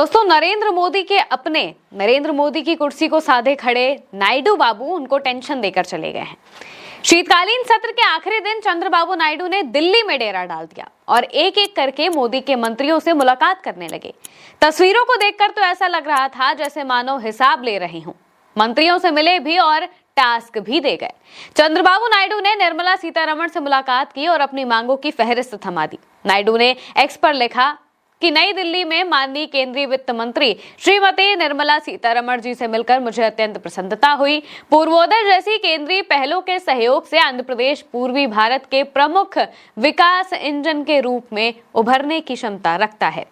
दोस्तों, नरेंद्र मोदी की कुर्सी को साधे खड़े नायडू बाबू उनको टेंशन देकर चले गए हैं। शीतकालीन सत्र के आखिरी दिन चंद्रबाबू नायडू ने दिल्ली में डेरा डाल दिया और एक एक करके मोदी के मंत्रियों से मुलाकात करने लगे। तस्वीरों को देखकर तो ऐसा लग रहा था जैसे मानो हिसाब ले रहे हों। मंत्रियों से मिले भी और टास्क भी दे गए। चंद्रबाबू नायडू ने निर्मला सीतारमण से मुलाकात की और अपनी मांगों की फहरिस्त थमा दी। नायडू ने एक्स पर लिखा कि नई दिल्ली में माननीय केंद्रीय वित्त मंत्री श्रीमती निर्मला सीतारमण जी से मिलकर मुझे अत्यंत प्रसन्नता हुई। पूर्वोदय जैसी केंद्रीय पहलों के सहयोग से आंध्र प्रदेश पूर्वी भारत के प्रमुख विकास इंजन के रूप में उभरने की क्षमता रखता है।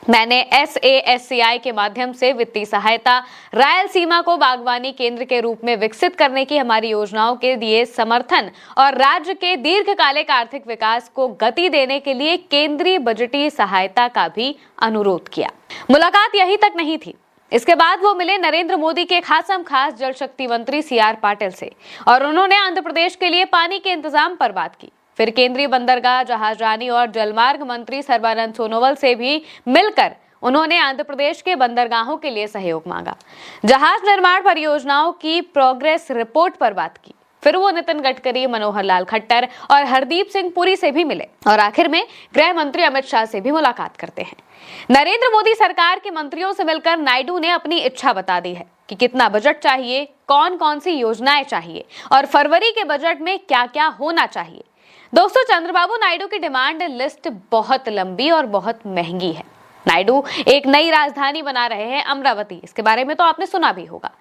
मैंने SASCI के माध्यम से वित्तीय सहायता, रायलसीमा को बागवानी केंद्र के रूप में विकसित करने की हमारी योजनाओं के दिए समर्थन और राज्य के दीर्घकालिक आर्थिक विकास को गति देने के लिए केंद्रीय बजटीय सहायता का भी अनुरोध किया। मुलाकात यही तक नहीं थी। इसके बाद वो मिले नरेंद्र मोदी के खासम खास जल शक्ति मंत्री CR पाटिल से और उन्होंने आंध्र प्रदेश के लिए पानी के इंतजाम पर बात की। फिर केंद्रीय बंदरगाह, जहाजरानी और जलमार्ग मंत्री सर्बानंद सोनोवाल से भी मिलकर उन्होंने आंध्र प्रदेश के बंदरगाहों के लिए सहयोग मांगा। जहाज निर्माण परियोजनाओं की प्रोग्रेस रिपोर्ट पर बात की। फिर वो नितिन गडकरी, मनोहर लाल खट्टर और हरदीप सिंह पुरी से भी मिले और आखिर में गृह मंत्री अमित शाह से भी मुलाकात करते हैं। नरेंद्र मोदी सरकार के मंत्रियों से मिलकर नायडू ने अपनी इच्छा बता दी है कि कितना बजट चाहिए, कौन कौन सी योजनाएं चाहिए और फरवरी के बजट में क्या क्या होना चाहिए। दोस्तों, चंद्रबाबू नायडू की डिमांड लिस्ट बहुत लंबी और बहुत महंगी है। नायडू एक नई राजधानी बना रहे हैं, अमरावती। इसके बारे में तो आपने सुना भी होगा।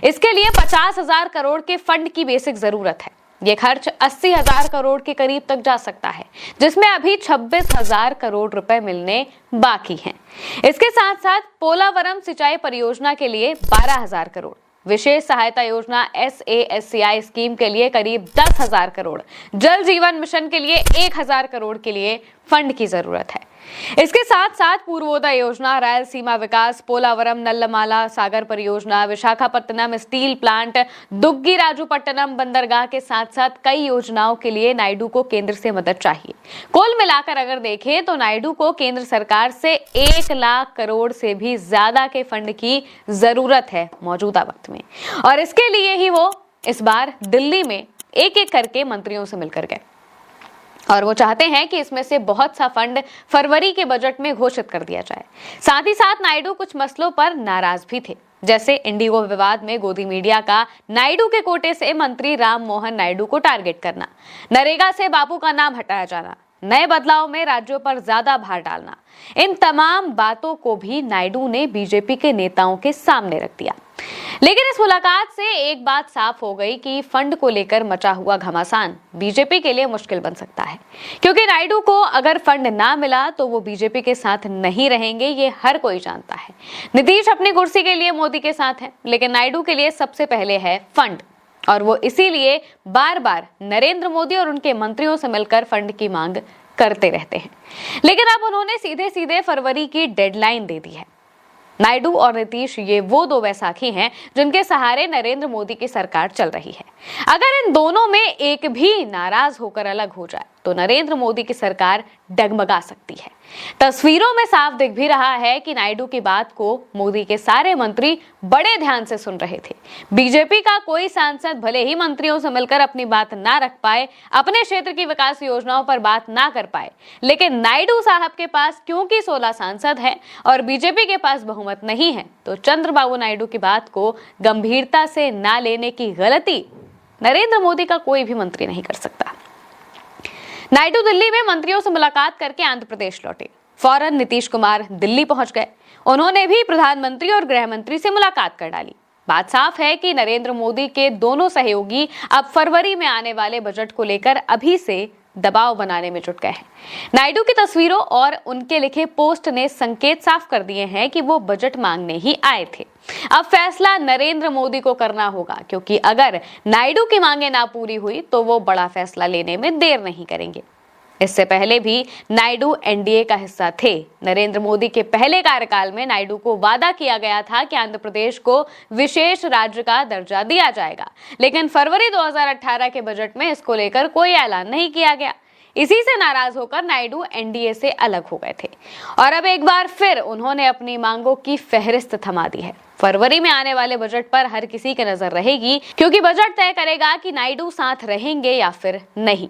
इसके लिए 50,000 करोड़ के फंड की बेसिक जरूरत है। ये खर्च 80,000 करोड़ के करीब तक जा सकता है, जिसमें अभी 26,000 करोड़ रुपए मिलने बाकी हैं। इसके साथ साथ पोलावरम सिंचाई परियोजना के लिए 12,000 करोड़, विशेष सहायता योजना SASCI स्कीम के लिए करीब 10,000 करोड़, जल जीवन मिशन के लिए 1,000 करोड़ के लिए फंड की जरूरत है। इसके साथ साथ पूर्वोदय योजना, रायलसीमा विकास, पोलावरम नल्लमाला सागर परियोजना, विशाखापट्टनम स्टील प्लांट, दुग्गी राजूपट्टनम बंदरगाह के साथ साथ कई योजनाओं के लिए नायडू को केंद्र से मदद चाहिए। कुल मिलाकर अगर देखें तो नायडू को केंद्र सरकार से 1 लाख करोड़ से भी ज्यादा के फंड की जरूरत है मौजूदा वक्त में, और इसके लिए ही वो इस बार दिल्ली में एक एक करके मंत्रियों से मिलकर गए और वो चाहते हैं कि इसमें से बहुत सा फंड फरवरी के बजट में घोषित कर दिया जाए। साथ ही साथ नायडू कुछ मसलों पर नाराज भी थे, जैसे इंडिगो विवाद में गोदी मीडिया का नायडू के कोटे से मंत्री राम मोहन नायडू को टारगेट करना, नरेगा से बापू का नाम हटाया जाना, नए बदलाव में राज्यों पर ज्यादा भार डालना। इन तमाम बातों को भी नायडू ने बीजेपी के नेताओं के सामने रख दिया। लेकिन इस मुलाकात से एक बात साफ हो गई कि फंड को लेकर मचा हुआ घमासान बीजेपी के लिए मुश्किल बन सकता है, क्योंकि नायडू को अगर फंड ना मिला तो वो बीजेपी के साथ नहीं रहेंगे, ये हर कोई जानता है। नीतीश अपनी कुर्सी के लिए मोदी के साथ है, लेकिन नायडू के लिए सबसे पहले है फंड, और वो इसीलिए बार बार नरेंद्र मोदी और उनके मंत्रियों से मिलकर फंड की मांग करते रहते हैं। लेकिन अब उन्होंने सीधे सीधे फरवरी की डेडलाइन दे दी है। नायडू और नीतीश ये वो दो बैसाखी हैं जिनके सहारे नरेंद्र मोदी की सरकार चल रही है। अगर इन दोनों में एक भी नाराज होकर अलग हो जाए तो नरेंद्र मोदी की सरकार डगमगा सकती है। तस्वीरों में साफ दिख भी रहा है कि नायडू की बात को मोदी के सारे मंत्री बड़े ध्यान से सुन रहे थे। बीजेपी का कोई सांसद भले ही मंत्रियों से मिलकर अपनी बात ना रख पाए, अपने क्षेत्र की विकास योजनाओं पर बात ना कर पाए, लेकिन नायडू साहब के पास क्योंकि 16 सांसद हैं और बीजेपी के पास बहुमत नहीं है, तो चंद्रबाबू नायडू की बात को गंभीरता से ना लेने की गलती नरेंद्र मोदी का कोई भी मंत्री नहीं कर सकता। नायडू दिल्ली में मंत्रियों से मुलाकात करके आंध्र प्रदेश लौटे। फौरन नीतीश कुमार दिल्ली पहुंच गए। उन्होंने भी प्रधानमंत्री और गृह मंत्री से मुलाकात कर डाली। बात साफ है कि नरेंद्र मोदी के दोनों सहयोगी अब फरवरी में आने वाले बजट को लेकर अभी से दबाव बनाने में जुट गए हैं। नायडू की तस्वीरों और उनके लिखे पोस्ट ने संकेत साफ कर दिए हैं कि वो बजट मांगने ही आए थे। अब फैसला नरेंद्र मोदी को करना होगा, क्योंकि अगर नायडू की मांगे ना पूरी हुई तो वो बड़ा फैसला लेने में देर नहीं करेंगे। इससे पहले भी नायडू NDA का हिस्सा थे। नरेंद्र मोदी के पहले कार्यकाल में नायडू को वादा किया गया था कि आंध्र प्रदेश को विशेष राज्य का दर्जा दिया जाएगा, लेकिन फरवरी 2018 के बजट में इसको लेकर कोई ऐलान नहीं किया गया। इसी से नाराज होकर नायडू एनडीए से अलग हो गए थे और अब एक बार फिर उन्होंने अपनी मांगों की फहरिस्त थमा दी है। फरवरी में आने वाले बजट पर हर किसी की नजर रहेगी, क्योंकि बजट तय करेगा कि नायडू साथ रहेंगे या फिर नहीं।